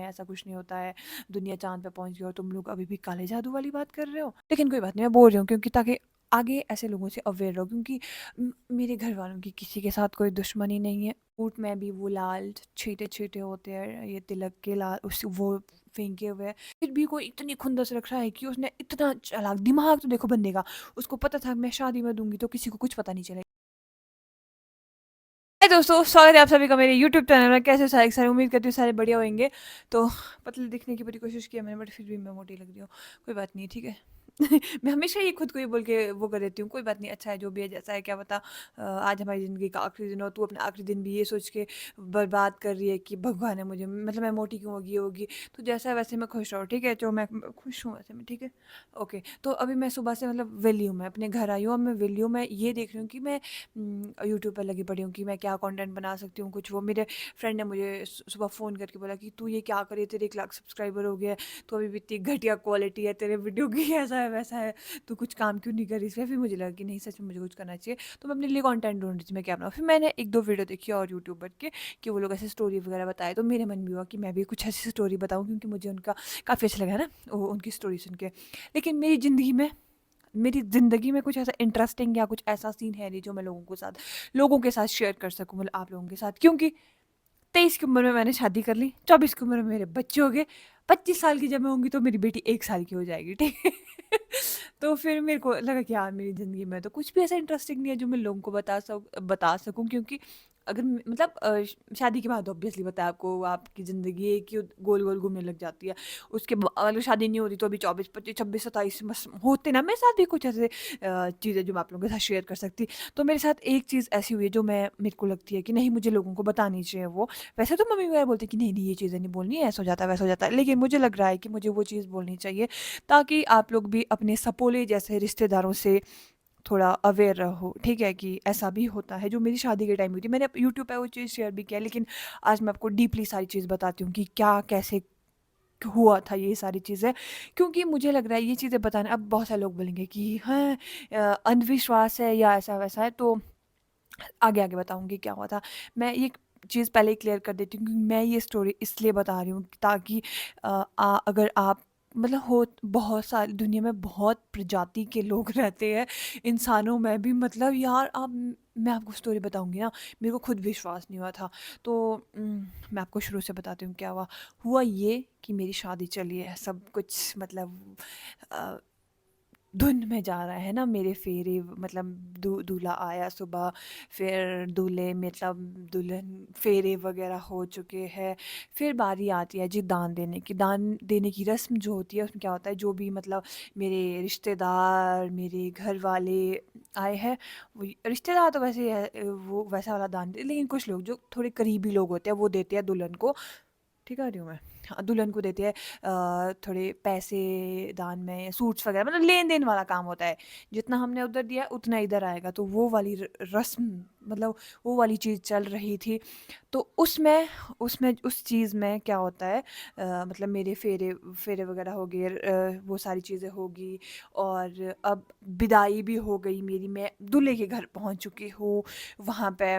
ऐसा कुछ नहीं होता है, दुनिया चाँद पे पहुँच गई और तुम लोग अभी भी काले जादू वाली बात कर रहे हो। लेकिन कोई बात नहीं, मैं बोल रही हूँ क्योंकि ताकि आगे ऐसे लोगों से अवेयर रहो, क्योंकि मेरे घर वालों की किसी के साथ कोई दुश्मनी नहीं है। सूट में भी वो लाल छींटे-छींटे होते हैं, ये तिलक के लाल उस वो फेंके हुए हैं। फिर भी कोई इतनी खुंदस रख रहा है कि उसने इतना चालाक दिमाग तो देखो बंदे का, उसको पता था मैं शादी में दूँगी तो किसी को कुछ पता नहीं चलेगा। हाय दोस्तों, स्वागत है आप सभी का मेरे यूट्यूब चैनल में। कैसे हो सारे के सारे? उम्मीद करती हूँ सारे बढ़िया होंगे। तो पतले दिखने की पूरी कोशिश की है मैंने, बट फिर भी मैं मोटी लग रही हूँ। कोई बात नहीं, ठीक है। मैं हमेशा ही खुद को ही बोल के वो कर देती हूँ, कोई बात नहीं, अच्छा है जो भी है जैसा है, क्या पता आज हमारी ज़िंदगी का आखिरी दिन हो, तू अपना आखिरी दिन भी ये सोच के बर्बाद कर रही है कि भगवान ने मुझे, मतलब मैं मोटी क्यों होगी, ये होगी। तो जैसा है वैसे मैं खुश रहो, ठीक है? जो मैं खुश हूँ वैसे मैं, ठीक है? ओके, तो अभी मैं सुबह से मतलब वेली हूँ, मैं अपने घर आई हूँ, अब मैं वेली हूँ, मैं ये देख रही हूँ कि मैं यूट्यूब पर लगी पड़ी हूँ कि मैं क्या कंटेंट बना सकती हूँ कुछ। वो मेरे फ्रेंड ने मुझे सुबह फ़ोन करके बोला कि तू ये क्या करे, तेरे 1 लाख सब्सक्राइबर हो गया है, तो अभी भी इतनी घटिया क्वालिटी है तेरे वीडियो की, ऐसा है वैसा है, तू कुछ काम क्यों नहीं कर रही इसमें। फिर मुझे लगा कि नहीं, सच में मुझे कुछ करना चाहिए, तो मैं अपने लिए कंटेंट ढूंढ रही थी मैं क्या बनाऊँ। फिर मैंने 1-2 वीडियो देखी और यूट्यूबर के कि वो लोग ऐसे स्टोरी वगैरह बताए, तो मेरे मन में हुआ कि मैं भी कुछ ऐसी स्टोरी बताऊँ, क्योंकि मुझे उनका काफ़ी अच्छा लगा ना वो उनकी स्टोरी सुन के। लेकिन मेरी ज़िंदगी में कुछ ऐसा इंटरेस्टिंग या कुछ ऐसा सीन है नहीं जो मैं लोगों के साथ शेयर कर सकूँ, मतलब आप लोगों के साथ। क्योंकि 23 की उम्र में मैंने शादी कर ली, 24 की उम्र में मेरे बच्चे हो गए, 25 साल की जब मैं होंगी तो मेरी बेटी 1 साल की हो जाएगी, ठीक है? तो फिर मेरे को लगा कि यार मेरी ज़िंदगी में तो कुछ भी ऐसा इंटरेस्टिंग नहीं है जो मैं लोगों को बता सकूँ, क्योंकि अगर मतलब शादी के बाद ऑब्वियसली पता है आपको, आपकी ज़िंदगी एक ही गोल-गोल घूमने लग जाती है। उसके अगर शादी नहीं होती तो अभी 24, 25, 26, 27 बस होते ना मेरे साथ भी कुछ ऐसे चीज़ें जो मैं आप लोगों के साथ शेयर कर सकती। तो मेरे साथ एक चीज़ ऐसी हुई है जो मेरे को लगती है कि नहीं, मुझे लोगों को बतानी चाहिए वो। वैसे तो मम्मी वगैरह बोलती है कि नहीं-नहीं ये चीज़ें नहीं बोलनी है, ऐसा हो जाता है, वैसा हो जाता है। लेकिन मुझे लग रहा है कि मुझे वो चीज़ बोलनी चाहिए ताकि आप लोग भी अपने सपोले जैसे रिश्तेदारों से थोड़ा अवेयर रहो, ठीक है? कि ऐसा भी होता है, जो मेरी शादी के टाइम हुई थी। मैंने यूट्यूब पे वो चीज़ शेयर भी किया, लेकिन आज मैं आपको डीपली सारी चीज़ बताती हूँ कि क्या, कैसे हुआ था ये सारी चीज़ें। क्योंकि मुझे लग रहा है ये चीज़ें बताना, अब बहुत सारे लोग बोलेंगे कि हाँ अंधविश्वास है या ऐसा-वैसा है, तो आगे-आगे बताऊँगी क्या हुआ था। मैं ये चीज़ पहले ही क्लियर कर देती हूँ कि मैं ये स्टोरी इसलिए बता रही हूँ ताकि अगर आप मतलब हो, बहुत सारी दुनिया में बहुत प्रजाति के लोग रहते हैं, इंसानों में भी, मतलब यार आप, मैं आपको स्टोरी बताऊँगी ना, मेरे को खुद विश्वास नहीं हुआ था। तो मैं आपको शुरू से बताती हूँ क्या हुआ। हुआ ये कि मेरी शादी चली है, सब कुछ मतलब अ धुन में जा रहा है ना, मेरे फेरे मतलब दूल्हा आया सुबह, फिर दूल्हे मतलब दुल्हन फेरे वगैरह हो चुके हैं। फिर बारी आती है जी दान देने की। दान देने की रस्म जो होती है उसमें क्या होता है, जो भी मतलब मेरे रिश्तेदार, मेरे घर वाले आए हैं, वो रिश्तेदार तो वैसे वो वैसा वाला दान दे, लेकिन कुछ लोग जो थोड़े करीबी लोग होते हैं वो देते हैं दुल्हन को, ठीक आ रही हूँ मैं? हाँ, दुल्हन को देते हैं थोड़े पैसे दान में, सूट्स वगैरह, मतलब लेन-देन वाला काम होता है। जितना हमने उधर दिया है उतना इधर आएगा, तो वो वाली रस्म, मतलब वो वाली चीज़ चल रही थी। तो उसमें उसमें उस चीज़ में क्या होता है, मतलब मेरे फेरे फेरे वगैरह हो गए, वो सारी चीज़ें होगी और अब विदाई भी हो गई मेरी, मैं दूल्हे के घर पहुँच चुकी हूँ वहाँ पे।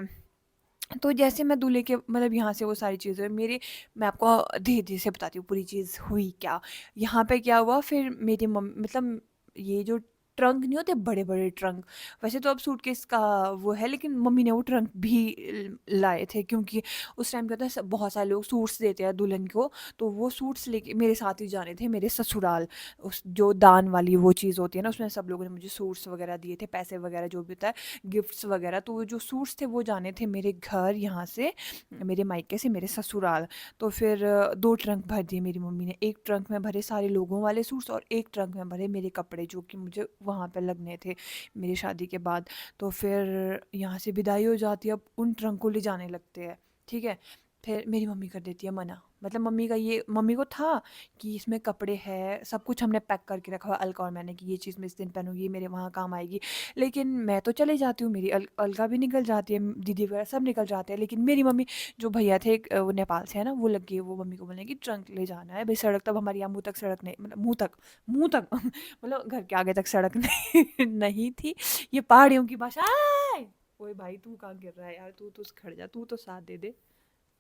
तो जैसे मैं दूल्हे के मतलब यहाँ से वो सारी चीज़ें मेरे, मैं आपको धीरे-धीरे से बताती हूँ पूरी चीज़ हुई क्या। यहाँ पे क्या हुआ, फिर मेरी मतलब ये जो ट्रंक नहीं होते बड़े-बड़े ट्रंक, वैसे तो अब सूटकेस का वो है, लेकिन मम्मी ने वो ट्रंक भी लाए थे, क्योंकि उस टाइम क्या होता है बहुत सारे लोग सूट्स देते हैं दुल्हन को, तो वो सूट्स लेके मेरे साथ ही जाने थे मेरे ससुराल। उस जो दान वाली वो चीज़ होती है ना, उसमें सब लोगों ने मुझे सूट्स वगैरह दिए थे, पैसे वगैरह जो भी होता है, गिफ्ट्स वगैरह। तो वो जो सूट्स थे वो जाने थे मेरे घर, यहाँ से मेरे मायके से मेरे ससुराल। तो फिर 2 ट्रंक भर दिए मेरी मम्मी ने। एक ट्रंक में भरे सारे लोगों वाले सूट्स और एक ट्रंक में भरे मेरे कपड़े जो कि मुझे वहाँ पे लगने थे मेरी शादी के बाद। तो फिर यहाँ से विदाई हो जाती है, अब उन ट्रंक को ले जाने लगते हैं, ठीक है? फिर मेरी मम्मी कर देती है मना। मतलब मम्मी को था कि इसमें कपड़े हैं, सब कुछ हमने पैक करके रखा हुआ है, अलका और मैंने, कि ये चीज़ मैं इस दिन पहनूँगी, ये मेरे वहाँ काम आएगी। लेकिन मैं तो चली जाती हूँ, मेरी अलका भी निकल जाती है, दीदी वगैरह सब निकल जाते हैं, लेकिन मेरी मम्मी, जो भैया थे एक वो नेपाल से है ना, वो लग गई वो मम्मी को बोलने कि ट्रंक ले जाना है भाई, सड़क तब हमारे यहाँ मुँह तक सड़क नहीं, मतलब मुँह तक मतलब घर के आगे तक सड़क नहीं, नहीं थी। ये पहाड़ियों की भाषा। आय! ओए भाई तू कहाँ गिर रहा है यार, तू तो खड़ जा, तू तो साथ दे दे।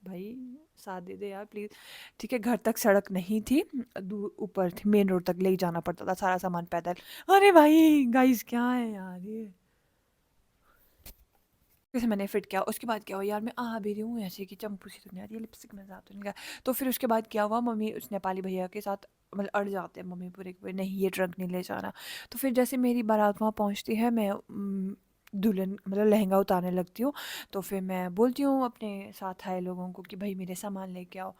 भाई साथ दे दे यार प्लीज़। ठीक है, घर तक सड़क नहीं थी, दूर ऊपर थी, मेन रोड तक ले जाना पड़ता था सारा सामान पैदल। अरे भाई गाइस क्या है यार ये। जैसे मैंने फिट किया, उसके बाद क्या हुआ यार, मैं आ भी रही हूँ ऐसे कि चंपू सी तो नहीं आ रही है, लिपस्टिक में ज़्यादा तो नहीं गया। तो फिर उसके बाद क्या हुआ, मम्मी उस नेपाली भैया के साथ मतलब अड़ जाते हैं मम्मी पूरे के पूरे, नहीं ये ट्रंक नहीं ले जाना। तो फिर जैसे मेरी बारात वहाँ पहुँचती है, मैं दुल्हन मतलब लहंगा उतारने लगती हूँ। तो फिर मैं बोलती हूँ अपने साथ आए लोगों को कि भाई मेरे सामान लेके आओ।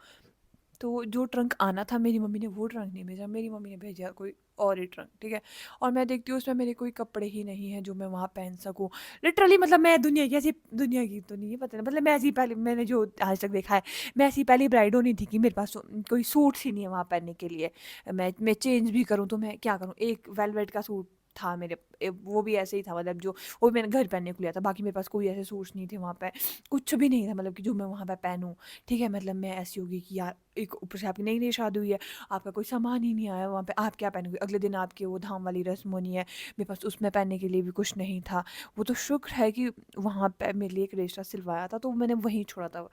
तो जो ट्रंक आना था मेरी मम्मी ने वो ट्रंक नहीं भेजा, मेरी मम्मी ने भेजा कोई और ही ट्रंक, ठीक है। और मैं देखती हूँ उसमें मेरे कोई कपड़े ही नहीं हैं जो मैं वहाँ पहन सकूँ। लिटरली मतलब मैं दुनिया की ऐसी, दुनिया की तो नहीं है पता नहीं, मतलब मैं ऐसी पहले मैंने जो आज तक देखा है, मैं ऐसी पहली ब्राइड होनी थी कि मेरे पास कोई सूट्स ही नहीं है वहाँ पहनने के लिए। मैं चेंज भी करूँ तो मैं क्या करूँ, एक वेलवेट का सूट था मेरे, वो भी ऐसे ही था, मतलब जो वो भी मैंने घर पहनने को लिया था, बाकी मेरे पास कोई ऐसे सूट्स नहीं थे वहाँ पे, कुछ भी नहीं था मतलब कि जो मैं वहाँ पे पहनूँ। ठीक है, मतलब मैं ऐसी होगी कि यार एक ऊपर से आपकी नई नई शादी हुई है, आपका कोई सामान ही नहीं आया वहाँ पे, आप क्या पहनोगे, अगले दिन आपकी वो धाम वाली रस्म होनी है, मेरे पास उसमें पहनने के लिए भी कुछ नहीं था। वो तो शुक्र है कि वहाँ पे मेरे लिए एक रेशा सिलवाया था, तो मैंने वहीं छोड़ा था।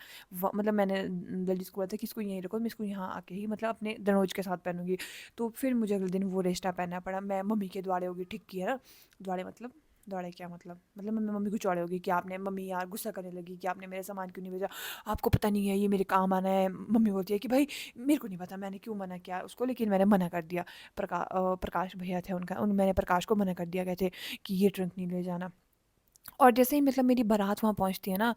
मतलब मैंने ललित को बोला था कि इसको यहीं रखो, मैं इसको यहाँ आके ही मतलब अपने दनोज के साथ पहनूंगी। तो फिर मुझे अगले दिन वो रेशा पहनना पड़ा। मैं मम्मी के द्वारे होगी, ठीक किया ना, द्वारे मतलब दौड़े क्या मतलब मैं मम्मी को चौड़े होगी कि आपने, मम्मी यार गुस्सा करने लगी कि आपने मेरे सामान क्यों नहीं भेजा, आपको पता नहीं है ये मेरे काम आना है। मम्मी बोलती है कि भाई मेरे को नहीं पता मैंने क्यों मना किया उसको, लेकिन मैंने मना कर दिया। प्रकाश भैया थे उनका, मैंने प्रकाश को मना कर दिया, कहते कि ये ट्रंक नहीं ले जाना। और जैसे ही मतलब मेरी बारात वहाँ पहुँचती है ना,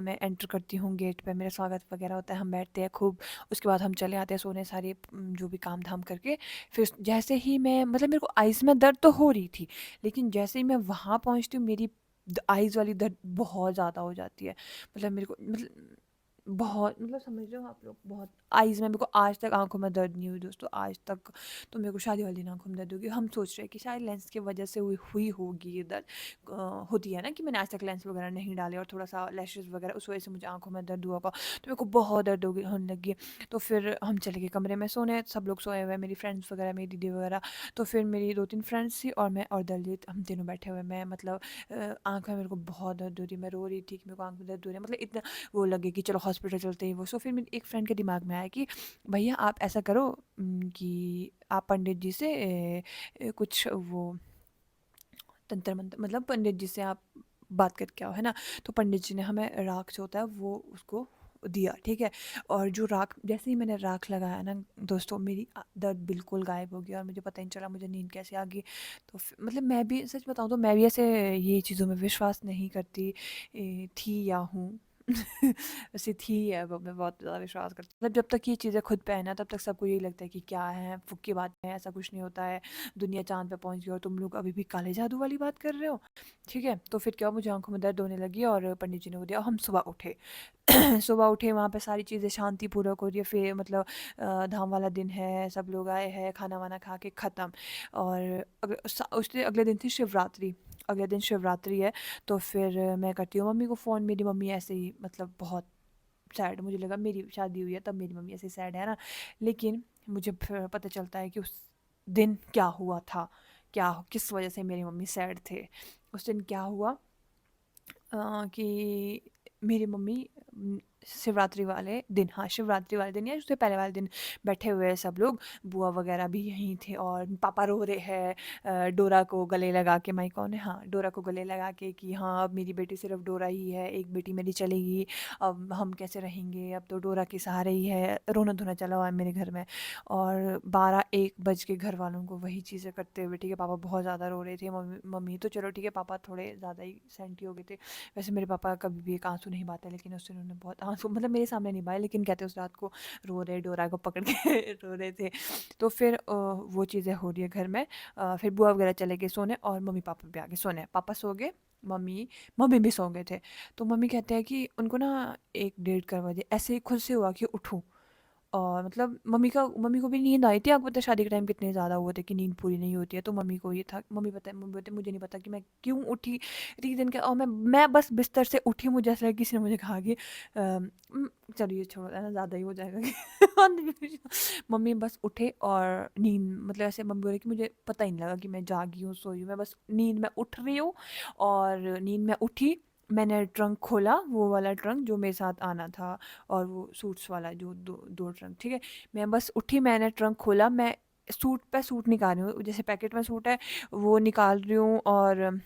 मैं एंटर करती हूँ गेट पे, मेरा स्वागत वगैरह होता है, हम बैठते हैं खूब। उसके बाद हम चले आते हैं सोने, सारे जो भी काम धाम करके। फिर जैसे ही मैं मतलब मेरे को आइज़ में दर्द तो हो रही थी, लेकिन जैसे ही मैं वहाँ पहुँचती हूँ मेरी आइज़ वाली दर्द बहुत ज़्यादा हो जाती है। मतलब मेरे को मतलब बहुत मतलब समझ रहे हो आप लोग, बहुत आइज़ में मेरे को आज तक आँखों में दर्द नहीं हुई दोस्तों, आज तक। तो मेरे को शादी वाली दिन आँखों में दर्द होगी। हम सोच रहे हैं कि शायद लेंस की वजह से हुई हुई होगी ये दर्द। होती है ना कि मैंने आज तक लेंस वगैरह नहीं डाले और थोड़ा-सा लैशेज़ वगैरह, उस वजह से मुझे आँखों में दर्द हुआ होगा। तो मेरे को बहुत दर्द होने लगी। तो फिर हम चले गए कमरे में सोने, सब लोग सोए हुए हैं, मेरी फ्रेंड्स वगैरह, मेरी दीदी वगैरह। तो फिर मेरी 2-3 फ्रेंड्स थी और मैं और दलजीत, हम तीनों बैठे हुए। मैं मतलब आँख में मेरे को बहुत दर्द हो रही है, मैं रो रही थी कि मेरे को आँख में दर्द हो रही है, मतलब इतना वो लगे कि चलो हॉस्पिटल चलते हैं वो। सो फिर मेरी एक फ्रेंड के दिमाग में आया कि भैया आप ऐसा करो, कि आप पंडित जी से कुछ वो तंत्र मंत्र, मतलब पंडित जी से आप बात करके आओ, है ना। तो पंडित जी ने हमें राख जो होता है वो उसको दिया, ठीक है। और जो राख, जैसे ही मैंने राख लगाया ना दोस्तों, मेरी दर्द बिल्कुल गायब हो गया और मुझे पता ही नहीं चला मुझे नींद कैसे आ गई। तो मतलब मैं भी सच बताऊँ तो मैं भी ऐसे ये चीज़ों में विश्वास नहीं करती थी या हूँ। वैसे थी है वो, मैं बहुत ज़्यादा विश्वास करती हूँ। मतलब जब तक ये चीज़ें खुद पे है ना, तब तक सबको यही लगता है कि क्या है, फुक्की बात है, ऐसा कुछ नहीं होता है, दुनिया चाँद पे पहुँच गई और तुम लोग अभी भी काले जादू वाली बात कर रहे हो। ठीक है, तो फिर क्या हुआ, मुझे आँखों में दर्द होने लगी और पंडित जी ने वो दिया, हम सुबह उठे। सुबह उठे, वहाँ पे सारी चीज़ें शांतिपूर्वक हो रही है, फिर मतलब धाम वाला दिन है, सब लोग आए हैं, खाना वाना खा के ख़त्म। और उसके अगले दिन थी शिवरात्रि, अगले दिन शिवरात्रि है। तो फिर मैं करती हूँ मम्मी को फ़ोन, मेरी मम्मी ऐसे ही मतलब बहुत सैड, मुझे लगा मेरी शादी हुई है तब मेरी मम्मी ऐसे सैड है ना। लेकिन मुझे फिर पता चलता है कि उस दिन क्या हुआ था, क्या किस वजह से मेरी मम्मी सैड थे। उस दिन क्या हुआ, कि मेरी मम्मी शिवरात्रि वाले दिन, हाँ शिवरात्रि वाले दिन या उससे पहले वाले दिन बैठे हुए हैं सब लोग, बुआ वगैरह भी यहीं थे और पापा रो रहे हैं डोरा को गले लगा के, माई कौन है, हाँ डोरा को गले लगा के कि हाँ अब मेरी बेटी सिर्फ डोरा ही है, एक बेटी मेरी चलेगी, अब हम कैसे रहेंगे, अब तो डोरा के सहारे ही है। रोना धोना चला हुआ है मेरे घर में। और 12-1 बज के घर वालों को वही चीज़ें करते हुए, ठीक है। पापा बहुत ज़्यादा रो रहे थे, मम्मी मम्मी तो चलो ठीक है, पापा थोड़े ज़्यादा ही सेंटी हो गए थे। वैसे मेरे पापा कभी भी एक आंसू नहीं बहाते, लेकिन उस दिन उन्होंने बहुत आंसू मतलब मेरे सामने नहीं बहाए, लेकिन कहते उस रात को रो रहे, डोरा को पकड़ के रो रहे थे। तो फिर वो चीज़ें हो रही है घर में। फिर बुआ वगैरह चले गए सोने और मम्मी पापा भी आ गए सोने, पापा सो गए, मम्मी मम्मी भी सो गए थे। तो मम्मी कहते हैं कि उनको ना 1 डेढ़ कर बजे ऐसे ही खुद से हुआ कि उठूं। और मतलब मम्मी को भी नींद आई थी, आपको पता है शादी के टाइम कितने ज़्यादा हुए थे कि नींद पूरी नहीं होती है, तो मम्मी को ये था, मम्मी बोलते मुझे नहीं पता कि मैं क्यों उठी रीज़न क्या, और मैं बस बिस्तर से उठी, मुझे ऐसा लगा किसी ने मुझे कहा कि चलो ये छोड़ो है ना, ज़्यादा ही हो जाएगा कि मम्मी बस उठे और नींद मतलब ऐसे मम्मी बोले कि मुझे पता ही नहीं लगा कि मैं जागी हूँ सोई हूँ, मैं बस नींद में उठ रही हूँ और नींद में उठी मैंने ट्रंक खोला, वो वाला ट्रंक जो मेरे साथ आना था, और वो सूट्स वाला जो 2 ट्रंक, ठीक है? मैं बस उठी, मैंने ट्रंक खोला, मैं सूट पे सूट निकाल रही हूँ, जैसे पैकेट में सूट है, वो निकाल रही हूँ, और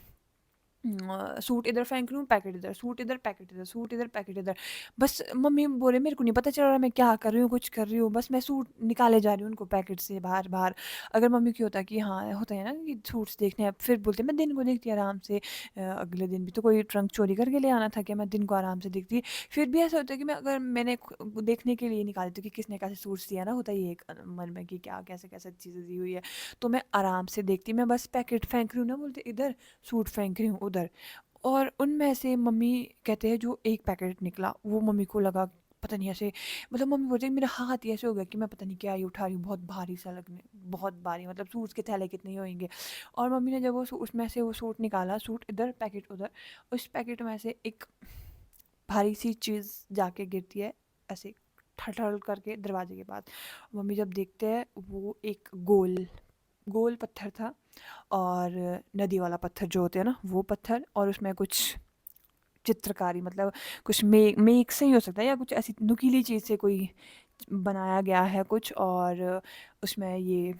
सूट इधर फेंक रही हूँ, पैकेट इधर, सूट इधर, पैकेट इधर, सूट इधर, पैकेट इधर। बस मम्मी बोले, मेरे को नहीं पता चल रहा मैं क्या कर रही हूँ, कुछ कर रही हूँ, बस मैं सूट निकाले जा रही हूँ उनको पैकेट से बाहर बाहर। अगर मम्मी की होता कि हाँ, होता है ना कि सूट्स देखने हैं, फिर बोलते मैं दिन को देखती आराम से, अगले दिन भी तो कोई ट्रंक चोरी करके ले आना था, कि मैं दिन को आराम से देखती। फिर भी ऐसा होता है कि मैं, अगर मैंने देखने के लिए निकाली थी कि किसने कैसे सूट्स दिया ना, होता ही है एक मन में कि क्या कैसे कैसे चीज़ें दी हुई है, तो मैं आराम से देखती, मैं बस पैकेट फेंक रही हूँ ना, बोलते इधर, सूट फेंक रही हूँ उधर। और उनमें से मम्मी कहते हैं जो एक पैकेट निकला, वो मम्मी को लगा पता नहीं ऐसे, मतलब मम्मी बोलते हैं मेरा हाथ ही ऐसे हो गया कि मैं पता नहीं क्या ही उठा रही हूँ, बहुत भारी सा लगने, बहुत भारी, मतलब सूट्स के थैले कितने ही होंगे। और मम्मी ने जब वो उसमें से वो सूट निकाला, सूट इधर, पैकेट उधर, उस पैकेट में से एक भारी सी चीज़ जाके गिरती है, ऐसे ठठल करके दरवाजे के पास। मम्मी जब देखते हैं, वो एक गोल गोल पत्थर था, और नदी वाला पत्थर जो होते हैं ना, वो पत्थर, और उसमें कुछ चित्रकारी, मतलब कुछ मेक से ही हो सकता है, या कुछ ऐसी नुकीली चीज़ से कोई बनाया गया है कुछ, और उसमें ये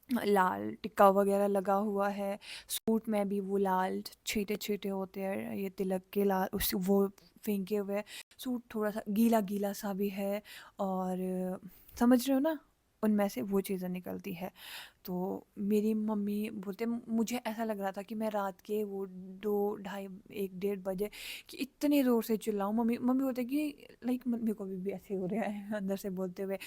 लाल टिक्का वगैरह लगा हुआ है। सूट में भी वो लाल छींटे छींटे होते हैं, ये तिलक के लाल, उस वो फेंके हुए हैं। सूट थोड़ा सा गीला गीला सा भी है, और समझ रहे हो ना, उनमें से वो चीज़ें निकलती है। तो मेरी मम्मी बोलते, मुझे ऐसा लग रहा था कि मैं रात के वो 2 ढाई 1 डेढ़ बजे कि इतने ज़ोर से चिल्लाऊँ। मम्मी मम्मी बोलते कि लाइक, मेरे को अभी भी ऐसे हो रहा है अंदर से बोलते हुए,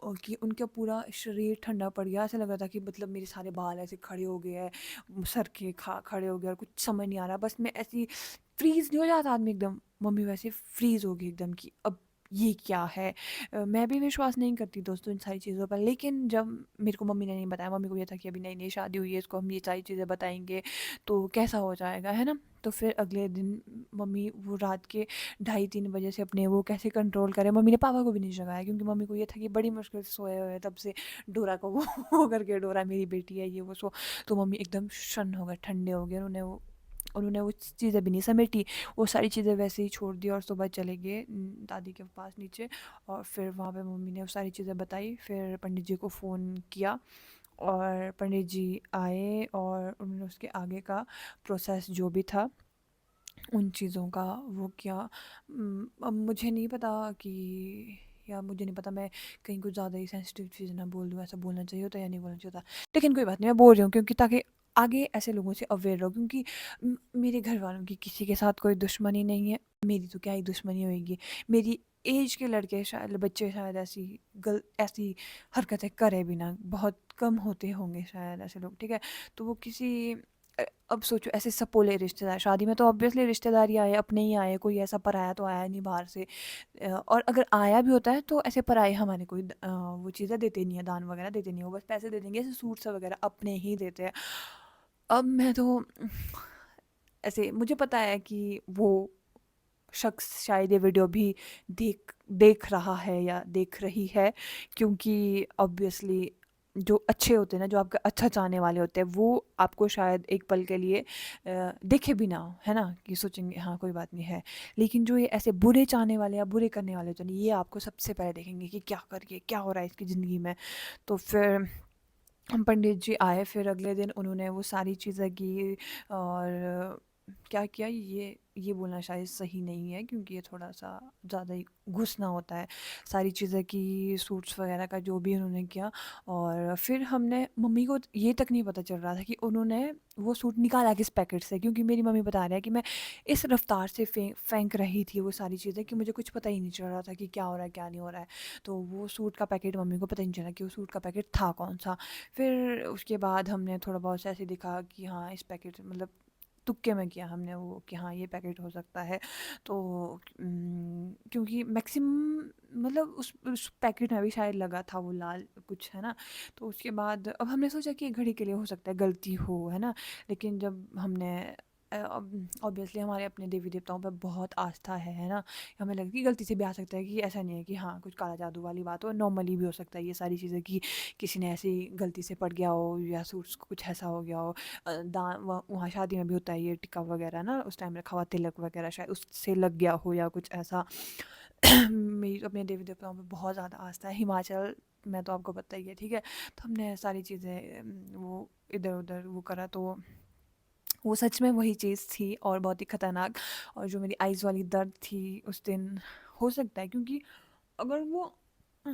और कि उनका पूरा शरीर ठंडा पड़ गया, ऐसा लग रहा था कि मतलब मेरे सारे बाल ऐसे खड़े हो गए हैं, सर के खड़े हो गए, और कुछ समझ नहीं आ रहा, बस मैं ऐसी फ्रीज नहीं हो जाता आदमी एकदम, मम्मी वैसे फ्रीज हो गई एकदम कि अब ये क्या है। मैं भी विश्वास नहीं करती दोस्तों इन सारी चीज़ों पर, लेकिन जब मेरे को मम्मी ने नहीं बताया, मम्मी को ये था कि अभी नई नई शादी हुई है, इसको हम ये सारी चीज़ें बताएंगे तो कैसा हो जाएगा, है ना? तो फिर अगले दिन मम्मी वो रात के 2:30-3 बजे से अपने वो कैसे कंट्रोल करे, मम्मी ने पापा को भी नहीं जगाया, क्योंकि मम्मी को ये था कि बड़ी मुश्किल से सोए हुए हैं तब से, डोरा को वो वो करके, डोरा मेरी बेटी है, ये वो सो। तो मम्मी एकदम शन्न हो गए, ठंडे हो गए, उन्होंने वो चीज़ें भी नहीं समेटी, वो सारी चीज़ें वैसे ही छोड़ दी, और सुबह चले गए दादी के पास नीचे। और फिर वहाँ पे मम्मी ने वो सारी चीज़ें बताई, फिर पंडित जी को फ़ोन किया, और पंडित जी आए, और उन्होंने उसके आगे का प्रोसेस जो भी था उन चीज़ों का वो किया। अब मुझे नहीं पता कि, या मुझे नहीं पता, मैं कहीं कुछ ज़्यादा ही सेंसिटिव चीज़ ना बोल दूँ, ऐसा बोलना चाहिए होता या नहीं बोलना चाहिए होता, लेकिन कोई बात नहीं, मैं बोल रही हूँ क्योंकि ताकि आगे ऐसे लोगों से अवेयर रहो, क्योंकि मेरे घर वालों की किसी के साथ कोई दुश्मनी नहीं है, मेरी तो क्या ही दुश्मनी होएगी, मेरी एज के लड़के शायद, बच्चे शायद ऐसी हरकतें करे भी ना, बहुत कम होते होंगे शायद ऐसे लोग, ठीक है? तो वो किसी अब सोचो ऐसे सपोले रिश्तेदार, शादी में तो ऑब्वियसली रिश्तेदार ही आए, अपने ही आए, कोई ऐसा पराया तो आया नहीं बाहर से। और अगर आया भी होता है तो ऐसे पराए हमारे कोई वो चीज़ें देते नहीं है, दान वगैरह देते नहीं है, वो बस पैसे दे देंगे, ऐसे सूट्स वगैरह अपने ही देते हैं। अब मैं तो ऐसे, मुझे पता है कि वो शख्स शायद ये वीडियो भी देख देख रहा है या देख रही है, क्योंकि ऑब्वियसली जो अच्छे होते हैं ना, जो आपका अच्छा चाहने वाले होते हैं, वो आपको शायद एक पल के लिए देखे भी ना हो, है ना, कि सोचेंगे हाँ कोई बात नहीं है। लेकिन जो ये ऐसे बुरे चाहने वाले या बुरे करने वाले होते हैं ना, ये आपको सबसे पहले देखेंगे कि क्या करिए, क्या हो रहा है इसकी ज़िंदगी में। तो फिर हम पंडित जी आए, फिर अगले दिन उन्होंने वो सारी चीज़ें की, और क्या किया, ये बोलना शायद सही नहीं है, क्योंकि ये थोड़ा-सा ज़्यादा ही घुसना होता है। सारी चीज़ें की, सूट्स वगैरह का जो भी उन्होंने किया, और फिर हमने, मम्मी को ये तक नहीं पता चल रहा था कि उन्होंने वो सूट निकाला किस पैकेट से, क्योंकि मेरी मम्मी बता रहे हैं कि मैं इस रफ़्तार से फेंक रही थी वो सारी चीज़ें, कि मुझे कुछ पता ही नहीं चल रहा था कि क्या हो रहा है, क्या नहीं हो रहा है। तो वो सूट का पैकेट मम्मी को पता ही नहीं चला कि वो सूट का पैकेट था कौन-सा। फिर उसके बाद हमने थोड़ा बहुत ऐसे देखा कि हाँ, इस पैकेट, मतलब तुक्के में किया हमने वो कि हाँ, ये पैकेट हो सकता है। तो क्योंकि मैक्सिमम, मतलब उस पैकेट में भी शायद लगा था वो लाल कुछ, है ना? तो उसके बाद अब हमने सोचा कि घड़ी के लिए हो सकता है गलती हो, है ना? लेकिन जब हमने ऑब्वियसली हमारे अपने देवी देवताओं पे बहुत आस्था है ना? हमें लगता है कि गलती से भी आ सकता है, कि ऐसा नहीं है कि हाँ, कुछ काला जादू वाली बात हो, नॉर्मली भी हो सकता है ये सारी चीज़ें, कि किसी ने ऐसे ही गलती से पड़ गया हो, या सूट्स को कुछ ऐसा हो गया हो। वहाँ शादी में भी होता है ये टिक्का वगैरह ना, उस टाइम रखा हुआ तिलक वगैरह, शायद उससे लग गया हो या कुछ ऐसा। मेरी अपने देवी देवताओं पे बहुत ज़्यादा आस्था है। हिमाचल में तो आपको पता ही है, ठीक है? तो हमने सारी चीज़ें वो इधर-उधर वो करा, तो वो सच में वही चीज़ थी और बहुत ही खतरनाक। और जो मेरी आइज़ वाली दर्द थी उस दिन, हो सकता है क्योंकि अगर वो अ,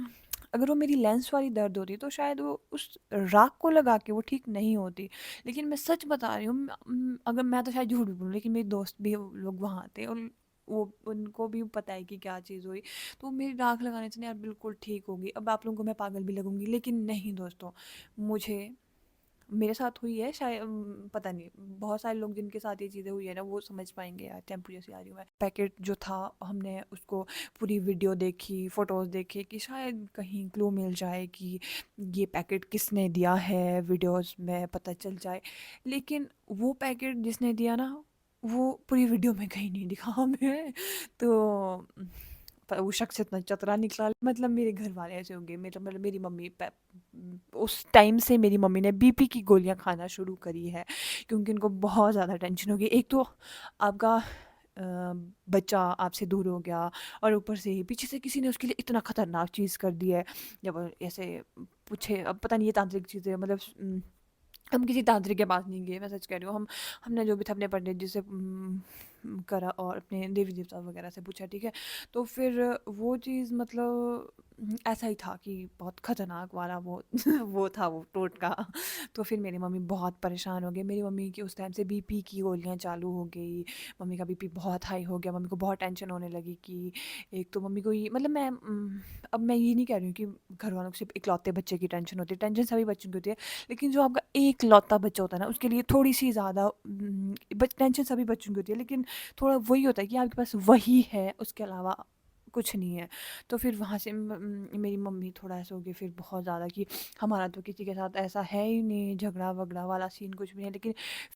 अगर वो मेरी लेंस वाली दर्द होती तो शायद वो उस राख को लगा के वो ठीक नहीं होती। लेकिन मैं सच बता रही हूँ, अगर मैं तो शायद झूठ भी बोलूँ, लेकिन मेरे दोस्त भी वो लोग वहाँ थे और वो उनको भी पता है कि क्या चीज़ हुई। तो मेरी राख लगाने से ना यार बिल्कुल ठीक होगी। अब आप लोगों को मैं पागल भी लगूँगी, लेकिन नहीं दोस्तों, मुझे मेरे साथ हुई है, शायद पता नहीं, बहुत सारे लोग जिनके साथ ये चीज़ें हुई है ना वो समझ पाएंगे यार। टेम्पो जैसी आ रही हूँ मैं। पैकेट जो था, हमने उसको पूरी वीडियो देखी, फ़ोटोज़ देखे कि शायद कहीं क्लू मिल जाए कि ये पैकेट किसने दिया है, वीडियोस में पता चल जाए। लेकिन वो पैकेट जिसने दिया ना, वो पूरी वीडियो में कहीं नहीं दिखा हमें। तो वो शख्स इतना चतरा निकला, मतलब मेरे घर वाले ऐसे होंगे, मेरा मतलब मेरी मम्मी उस टाइम से मेरी मम्मी ने बीपी की गोलियां खाना शुरू करी है, क्योंकि उनको बहुत ज़्यादा टेंशन हो गई। एक तो आपका बच्चा आपसे दूर हो गया, और ऊपर से ही पीछे से किसी ने उसके लिए इतना खतरनाक चीज़ कर दी है। जब वो ऐसे पूछे, अब पता नहीं ये तांत्रिक चीज़ें, मतलब हम किसी तांत्रिक के पास नहीं गए, मैं सच कह रही हूँ। हमने जो भी था अपने पंडित जी से करा और अपने देवी देवता वगैरह से पूछा, ठीक है? तो फिर वो चीज़ मतलब ऐसा ही था कि बहुत खतरनाक वाला वो वो था वो टोटका। तो फिर मेरी मम्मी बहुत परेशान हो गई। मेरी मम्मी की उस टाइम से बीपी की गोलियां चालू हो गई। मम्मी का बीपी बहुत हाई हो गया। मम्मी को बहुत टेंशन होने लगी कि एक तो मम्मी को ये, मतलब अब मैं ये नहीं कह रही हूँ कि घर वालों को सिर्फ इकलौते बच्चे की टेंशन होती है, टेंशन सभी बच्चों की होती है। लेकिन जो आपका एक लौता बच्चा होता है ना, उसके लिए थोड़ी सी ज़्यादा टेंशन सभी बच्चों की होती है, लेकिन थोड़ा वही होता है कि आपके पास वही है, उसके अलावा कुछ नहीं है। तो फिर वहाँ से मेरी मम्मी थोड़ा ऐसा हो गई फिर बहुत ज़्यादा, कि हमारा तो किसी के साथ ऐसा है ही नहीं, झगड़ा वगड़ा वाला सीन कुछ भी नहीं है, लेकिन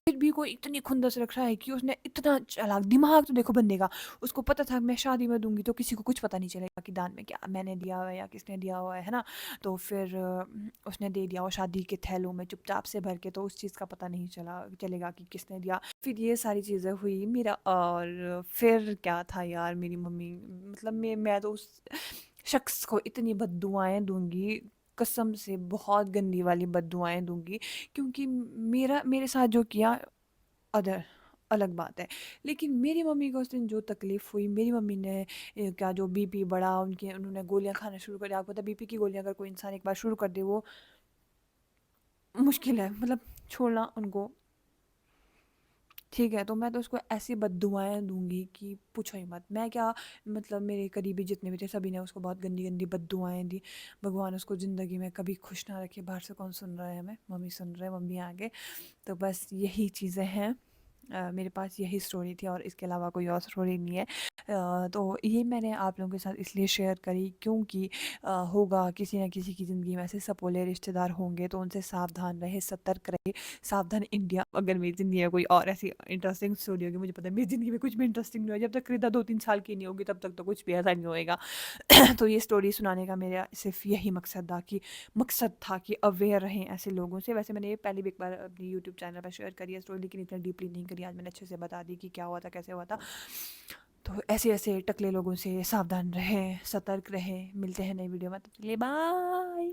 फिर भी कोई इतनी खुंदस रख रहा है कि उसने इतना चालाक दिमाग, तो देखो बंदे का, उसको पता था मैं शादी में दूंगी तो किसी को कुछ पता नहीं चलेगा कि दान में क्या मैंने दिया हुआ है या किसने दिया हुआ है ना। तो फिर उसने दे दिया वो शादी के थैलों में चुपचाप से भर के, तो उस चीज़ का पता नहीं चलेगा कि किसने दिया। फिर ये सारी चीज़ें हुई मेरा, और फिर क्या था यार, मेरी मम्मी, मतलब मैं तो उस शख्स को इतनी बददुआएं दूंगी, कसम से बहुत गंदी वाली बददुआएं दूंगी, क्योंकि मेरे साथ जो किया अदर अलग बात है। लेकिन मेरी मम्मी को उस दिन जो तकलीफ़ हुई, मेरी मम्मी ने क्या जो बीपी बढ़ा, उन्होंने गोलियां खाना शुरू कर दिया। आपको पता है बीपी की गोलियां अगर कोई इंसान एक बार शुरू कर दे, वो मुश्किल है, मतलब छोड़ना उनको, ठीक है? तो मैं तो उसको ऐसी बददुआएँ दूँगी कि पूछो ही मत। मैं क्या, मतलब मेरे करीबी जितने भी थे सभी ने उसको बहुत गंदी-गंदी बददुआएँ दी। भगवान उसको ज़िंदगी में कभी खुश ना रखे। बाहर से कौन सुन रहा है हमें? मम्मी सुन रहे हैं, मम्मी आ गए। तो बस यही चीज़ें हैं। मेरे पास यही स्टोरी थी और इसके अलावा कोई और स्टोरी नहीं है। तो ये मैंने आप लोगों के साथ इसलिए शेयर करी क्योंकि होगा किसी न किसी की ज़िंदगी में ऐसे सपोले रिश्तेदार होंगे, तो उनसे सावधान रहे, सतर्क रहे। सावधान इंडिया। अगर मेरी ज़िंदगी में कोई और ऐसी इंटरेस्टिंग स्टोरी होगी, मुझे पता है मेरी ज़िंदगी में कुछ भी इंटरेस्टिंग नहीं हुआ, जब तक रिदा 2-3 साल की नहीं होगी तब तक तो कुछ भी ऐसा नहीं होएगा। तो ये स्टोरी सुनाने का मेरा सिर्फ यही मकसद था कि अवेयर रहें ऐसे लोगों से। वैसे मैंने ये पहले भी एक बार अपनी यूट्यूब चैनल पर शेयर करी है स्टोरी, लेकिन इतना डीपली नहीं करी। आज मैंने अच्छे से बता दी कि क्या हुआ था, कैसे हुआ था। तो ऐसे ऐसे टकले लोगों से सावधान रहें, सतर्क रहें। मिलते हैं नई वीडियो में, तब तक के लिए बाय।